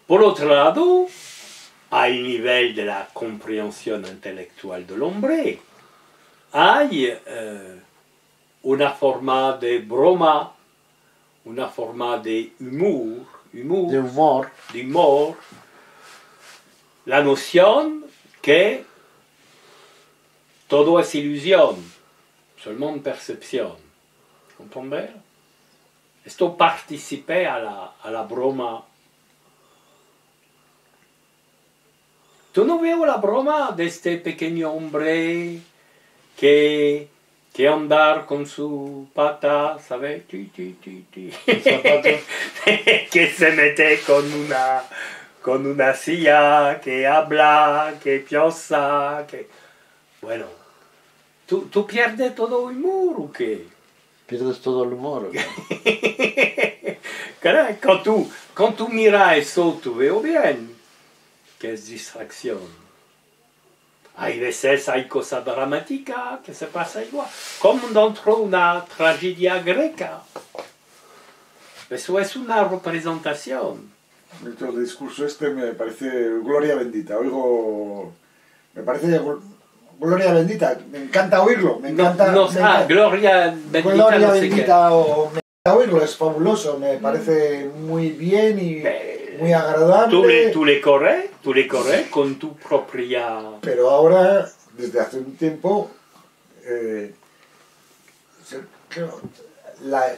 Speaker 1: Por otro lado, al nivel de la compréhension intelectual del hombre, hay una forma de broma, una forma de humor, la noción que todo es ilusión, seulement percepción. ¿Comprender? Esto participé a la broma. ¿Tú no veo la broma de este pequeño hombre que andar con su pata, ¿sabes? Que se mete con una silla, que habla, que piensa, que... Bueno, ¿tú pierdes todo el humor o qué?
Speaker 2: ¿Pierdes todo el humor?
Speaker 1: Caray, quand tú miras eso, tú veo bien que es distracción. Hay veces hay cosas dramáticas que se pasan igual, como dentro de una tragedia greca. Eso es una representación.
Speaker 2: El discurso este me parece gloria bendita. Me parece gloria bendita. Me encanta oírlo. Me encanta.
Speaker 1: Gloria bendita.
Speaker 2: Gloria no bendita o me encanta oírlo. Es fabuloso. Me parece muy bien y muy agradable.
Speaker 1: Tú le corres con tu propia...
Speaker 2: Pero ahora, desde hace un tiempo, la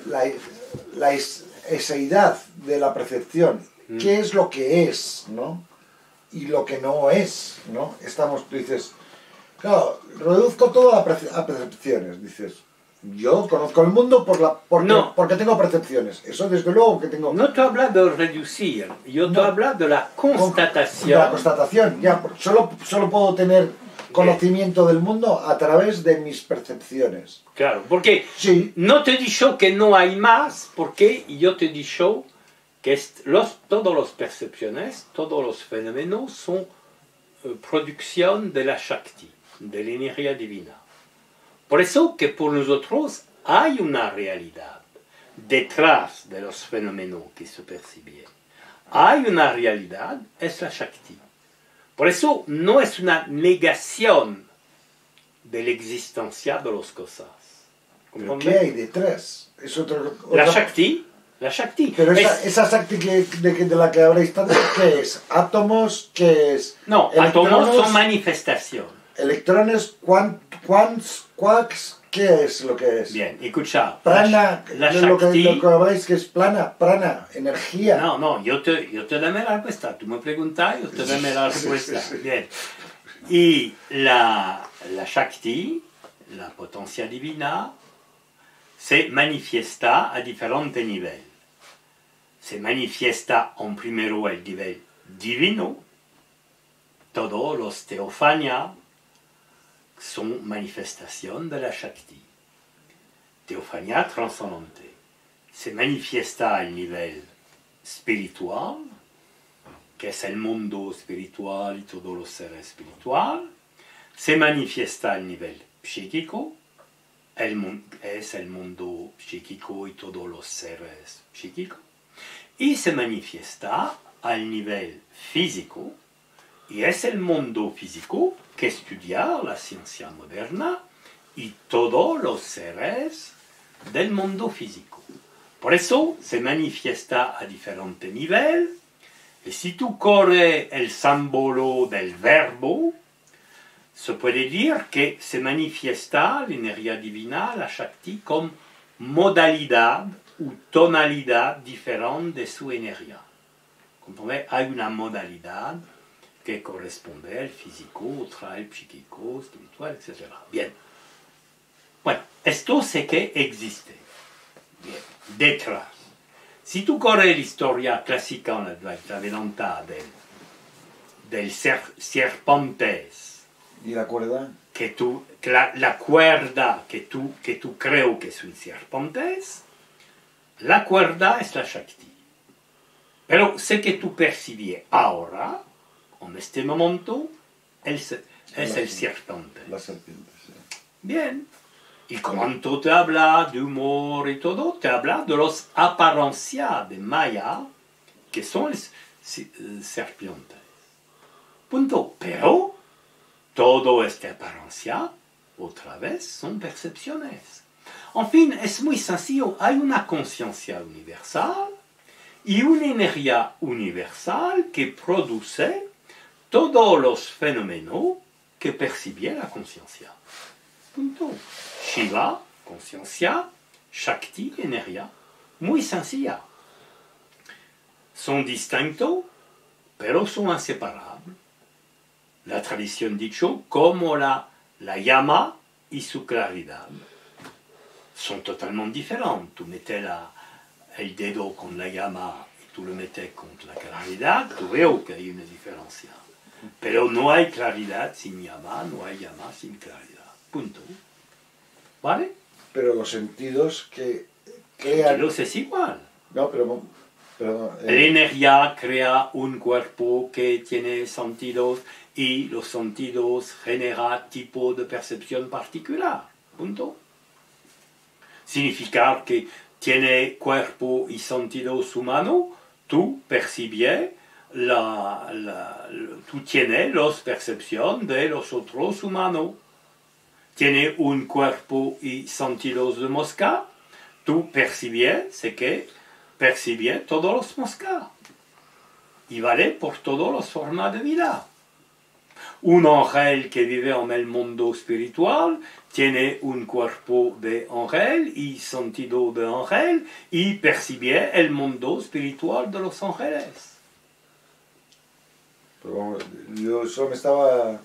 Speaker 2: eseidad de la percepción, qué es lo que es, ¿no? Y lo que no es, ¿no? Tú dices, claro, reduzco todo a percepciones, dices. Yo conozco el mundo porque tengo percepciones. Eso desde luego que tengo...
Speaker 1: No te hablo de reducir, yo te hablo de la constatación.
Speaker 2: De la constatación, ya. Solo puedo tener conocimiento del mundo a través de mis percepciones.
Speaker 1: Claro, porque
Speaker 2: sí.
Speaker 1: No te he dicho que no hay más, porque yo te he dicho que todas las percepciones, todos los fenómenos son producción de la Shakti, de la energía divina. Por eso que por nosotros hay una realidad detrás de los fenómenos que se perciben. Hay una realidad, es la Shakti. Por eso no es una negación de la existencia de las cosas.
Speaker 2: ¿Pero qué hay detrás?
Speaker 1: La Shakti.
Speaker 2: Pero esa Shakti de la que habláis tanto, ¿qué es? ¿Átomos? ¿Qué es?
Speaker 1: No, átomos son manifestación.
Speaker 2: Electrones, quarks, ¿qué es lo que es?
Speaker 1: Bien, escucha.
Speaker 2: Prana, lo que habláis que es prana, energía.
Speaker 1: No, yo te dame la respuesta. Tú me preguntas, yo te dame la respuesta. Bien. Y la Shakti, la potencia divina, se manifiesta a diferentes niveles. Se manifiesta en primero el nivel divino, todos los teofanias son manifestación de la Shakti. Teofanía trascendente. Se manifiesta al nivel espiritual, que es el mundo espiritual y todos los seres espirituales. Se manifiesta al nivel psíquico, es el mundo psíquico y todos los seres psíquicos. Y se manifiesta al nivel físico, y es el mundo físico que estudia la ciencia moderna y todos los seres del mundo físico. Por eso se manifiesta a diferentes niveles, y si tú corres el símbolo del verbo, se puede decir que se manifiesta la energía divina, la Shakti, con modalidad o tonalidad diferente de su energía. ¿Comprende? Hay una modalidad que corresponde al físico, otra al psíquico, espiritual, etc. Bien. Bueno, esto sé que existe. Bien. Detrás. Si tú corres la historia clásica en la Vedanta del serpentes.
Speaker 2: ¿Y la cuerda?
Speaker 1: La cuerda que tú creo que es un serpentes, la cuerda es la Shakti. Pero sé que tú percibes ahora, en este momento, es el serpiente.
Speaker 2: La serpiente, sí.
Speaker 1: Bien. Y cuando te habla de humor y todo, te habla de las apariencias de Maya, que son serpientes. Punto. Pero todo esta apariencia, otra vez, son percepciones. En fin, es muy sencillo. Hay una conciencia universal y una energía universal que produce todos los fenómenos que percibe la conciencia. Punto. Shiva, conciencia, Shakti, energía. Muy sencilla. Son distintos, pero son inseparables. La tradición dicho como la llama y su claridad. Son totalmente diferentes. Tú metes el dedo con la llama y tú lo metes con la claridad, tú veo que hay una diferencia. Pero no hay claridad sin llama, no hay llama sin claridad. Punto. ¿Vale?
Speaker 2: Pero los sentidos que crean...
Speaker 1: Los es igual.
Speaker 2: No, pero
Speaker 1: la energía crea un cuerpo que tiene sentidos y los sentidos generan tipo de percepción particular. Punto. Significa que tiene cuerpo y sentidos humanos, tú percibes, tú tienes las percepciones de los otros humanos. Tiene un cuerpo y sentidos de mosca, tú percibes, sé que percibes todos los moscas. Y vale por todas las formas de vida. Un ángel que vive en el mundo espiritual tiene un cuerpo de ángel y sentido de ángel y percibe el mundo espiritual de los ángeles.
Speaker 2: Pero yo solo me estaba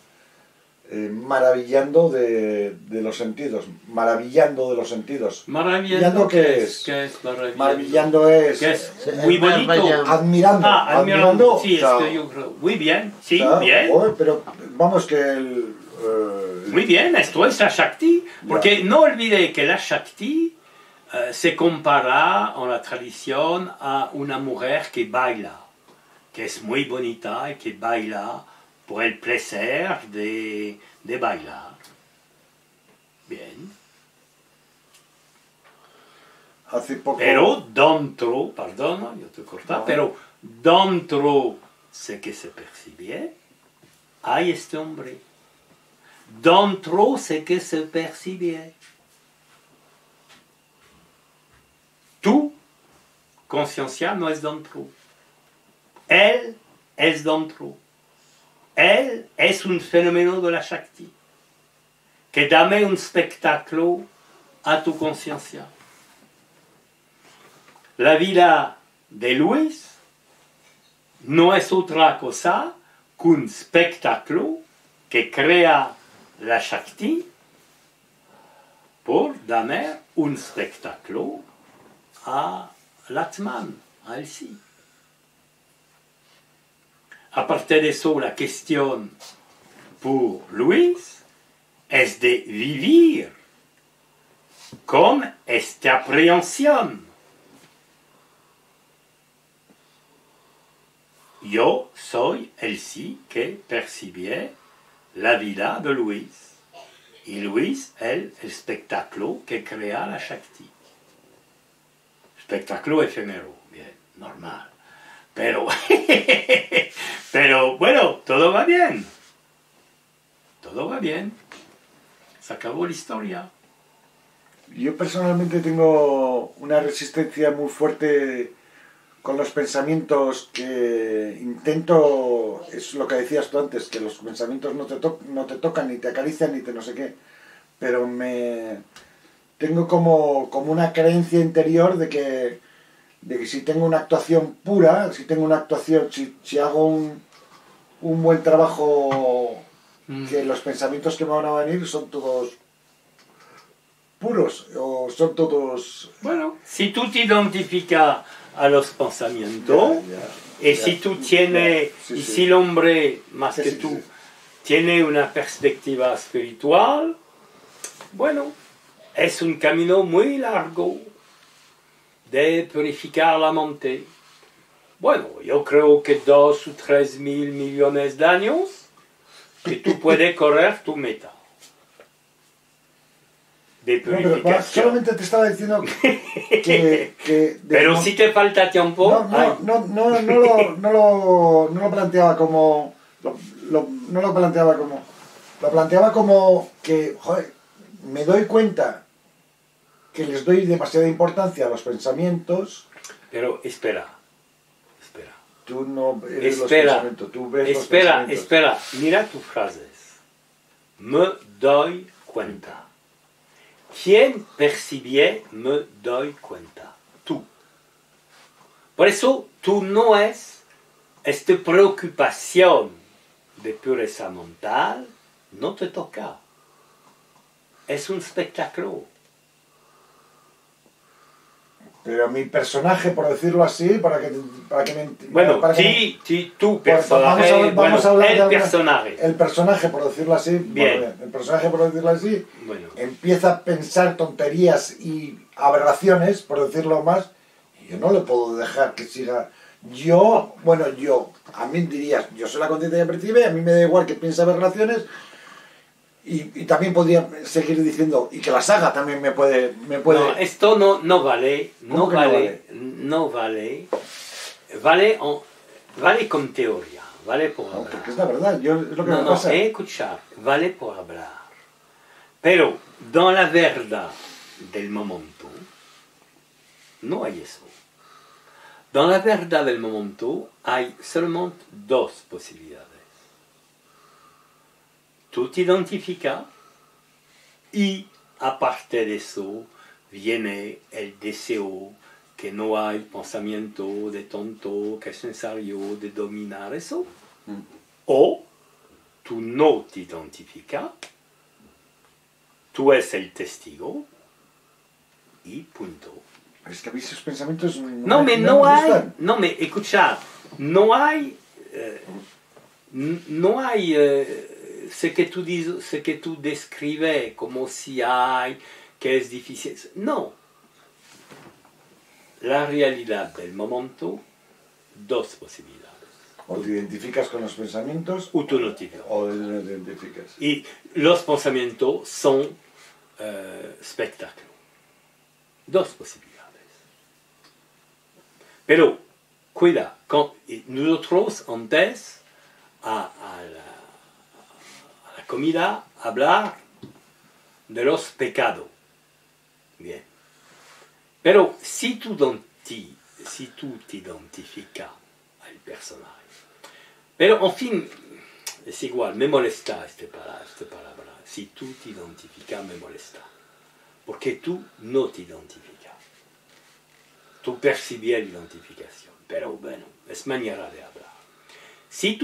Speaker 2: maravillando de los sentidos. Maravillando de los sentidos.
Speaker 1: ¿Maravillando
Speaker 2: qué es?
Speaker 1: ¿Qué es maravillando?
Speaker 2: Maravillando es...
Speaker 1: ¿Qué es? Muy bonito.
Speaker 2: Admirando.
Speaker 1: Admirando. Sí, es que yo creo. Muy bien, sí, bien.
Speaker 2: Pero vamos que
Speaker 1: Muy bien, esto es la Shakti. Porque no olvide que la Shakti se compara en la tradición a una mujer que baila, que es muy bonita y que baila por el placer de bailar. Bien.
Speaker 2: Hace poco...
Speaker 1: Pero dentro, perdona, yo te corta, pero dentro sé que se percibe, hay este hombre. Dentro sé que se percibe. Tu conciencia no es dentro. Él es dentro. Él es un fenómeno de la Shakti. Que dame un espectáculo a tu conciencia. La vida de Luis no es otra cosa que un espectáculo que crea la Shakti por darme un espectáculo a l'Atman, a él sí. Aparte de eso, la cuestión por Luis es de vivir con esta aprehensión. Yo soy el sí que percibe la vida de Luis. Y Luis es el espectáculo que crea la Shakti. Espectáculo efímero, bien, normal. Pero bueno, todo va bien. Todo va bien. Se acabó la historia.
Speaker 2: Yo personalmente tengo una resistencia muy fuerte con los pensamientos que intento, es lo que decías tú antes, que los pensamientos no te tocan, ni te acarician, ni te no sé qué, pero tengo como una creencia interior de que si tengo una actuación pura, si hago un buen trabajo, que los pensamientos que me van a venir son todos puros, o son todos...
Speaker 1: Bueno, si tú te identificas a los pensamientos, si tú tienes, si el hombre, más que tú, tiene una perspectiva espiritual, bueno, es un camino muy largo de purificar la mente. Bueno, yo creo que 2 o 3 mil millones de años que tú puedes correr tu meta. de purificación.
Speaker 2: No, pero solamente te estaba diciendo que
Speaker 1: pero si te falta tiempo...
Speaker 2: No lo planteaba como... no lo planteaba como... Lo planteaba como que, joder, me doy cuenta que les doy demasiada importancia a los pensamientos.
Speaker 1: Pero espera.
Speaker 2: Tú no ves los pensamientos, tú ves los pensamientos.
Speaker 1: Espera, mira tus frases. Me doy cuenta. ¿Quién percibe me doy cuenta? Tú. Por eso, tú no es esta preocupación de pureza mental, no te toca. Es un espectáculo.
Speaker 2: Pero mi personaje, por decirlo así, para que me...
Speaker 1: Bueno, tu personaje,
Speaker 2: el personaje, por decirlo así,
Speaker 1: bien.
Speaker 2: El personaje, por decirlo así, empieza a pensar tonterías y aberraciones, por decirlo más, y yo no le puedo dejar que siga... a mí dirías, yo soy la conciencia que percibe, a mí me da igual que piense aberraciones, y también podría seguir diciendo, y que las haga también me puede...
Speaker 1: No, esto no vale, vale con teoría, vale por hablar.
Speaker 2: Porque es la verdad, es lo que me pasa.
Speaker 1: Escuchar, vale por hablar. Pero, dans la verdad del momento, no hay eso. Dans la verdad del momento, hay solamente dos posibilidades. Tú te identificas y aparte de eso viene el deseo que no hay pensamiento de tonto, que es necesario de dominar eso. O tú no te identificas, tú eres el testigo y punto.
Speaker 2: Es que a mí esos pensamientos
Speaker 1: escuchar, no hay ce que tú describes como si hay, que es difícil. No. La realidad del momento, dos posibilidades.
Speaker 2: O te identificas con los pensamientos,
Speaker 1: o tú no te
Speaker 2: identificas.
Speaker 1: Y los pensamientos son espectáculos. Dos posibilidades. Pero, cuida, nosotros antes a la comida hablar de los pecados. Bien. Pero si tú te identificas al personaje, pero en fin, es igual, me molesta esta palabra. Si tú te identificas, me molesta. Porque tú no te identificas. Tú percibes la identificación. Pero bueno, es manera de hablar. Si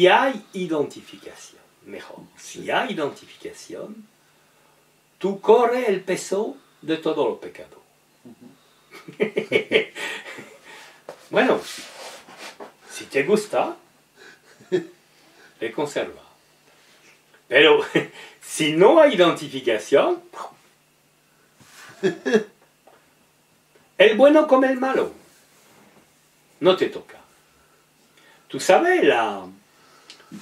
Speaker 1: hay identificación, mejor. Si hay identificación, tú corres el peso de todo el pecado. Bueno, si te gusta, te conserva. Pero si no hay identificación, el bueno come el malo. No te toca. Tú sabes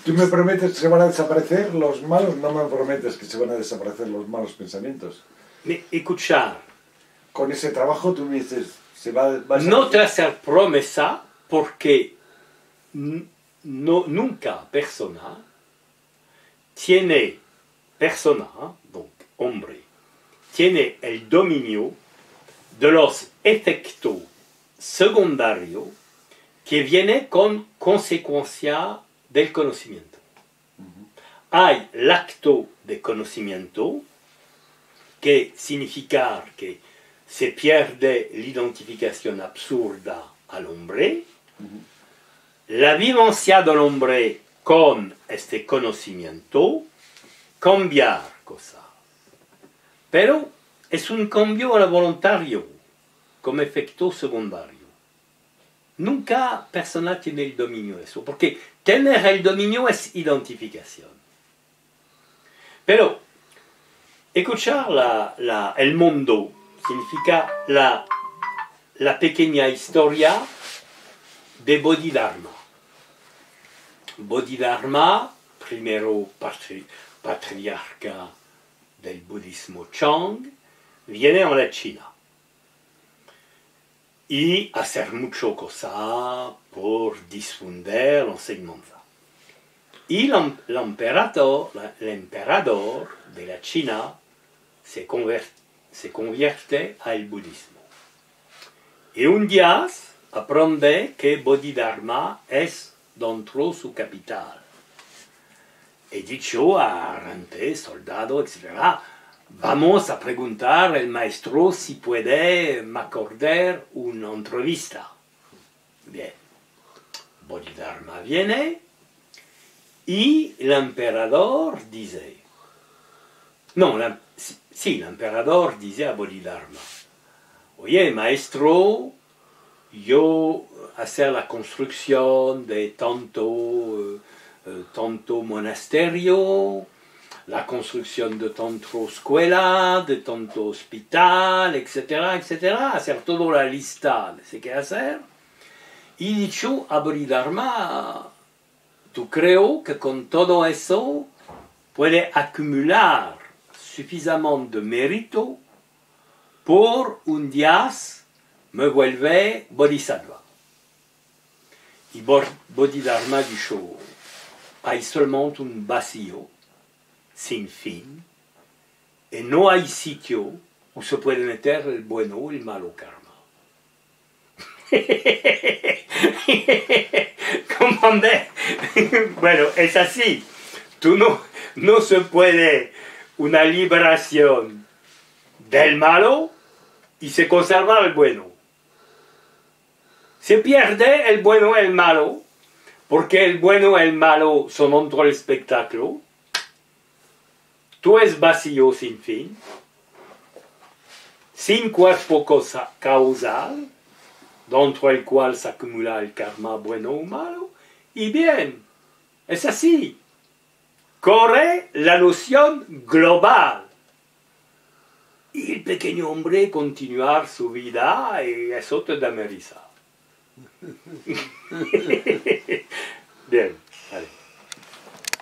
Speaker 2: ¿Tú me prometes que se van a desaparecer los malos? No me prometes que se van a desaparecer los malos pensamientos.
Speaker 1: Escuchar.
Speaker 2: Con ese trabajo tú me dices,
Speaker 1: no te hacer promesa porque nunca persona, donc hombre, tiene el dominio de los efectos secundarios que vienen con consecuencia del conocimiento. Hay el acto de conocimiento, que significa que se pierde la identificación absurda al hombre, la vivencia del hombre con este conocimiento, cambiar cosas. Pero es un cambio voluntario, como efecto secundario. Nunca persona tiene el dominio de eso, porque tener el dominio es identificación. Pero escuchar el mundo significa la pequeña historia de Bodhidharma. Bodhidharma, primero patriarca del budismo Chang viene a la China y hacer mucho cosa por difundir la enseñanza. Y el emperador de la China se convierte al budismo. Y un día aprende que Bodhidharma es dentro de su capital. He dicho a gente, soldado, etc., vamos a preguntar al maestro si puede me acordar una entrevista. Bien. Bodhidharma viene y el emperador dice, el emperador dice a Bodhidharma, oye, maestro, yo hacer la construcción de tanto monasterio, la construcción de tanto escuela, de tanto hospital, etcétera, etcétera, hacer toda la lista de qué hacer. Y dicho a Bodhidharma, tú creo que con todo eso puede acumular suficientemente de mérito por un día me vuelve Bodhisattva. Y Bodhidharma dijo, hay solamente un vacío sin fin y no hay sitio donde se puede meter el bueno o el malo karma. ¿Comprende? Bueno, es así. No se puede una liberación del malo y se conserva el bueno. Se pierde el bueno y el malo, porque el bueno y el malo son dentro del espectáculo. Tú es vacío sin fin, sin cuerpo causal, dentro del cual se acumula el karma bueno o malo, y bien, es así. Corre la noción global. Y el pequeño hombre continuar su vida y eso te da risa.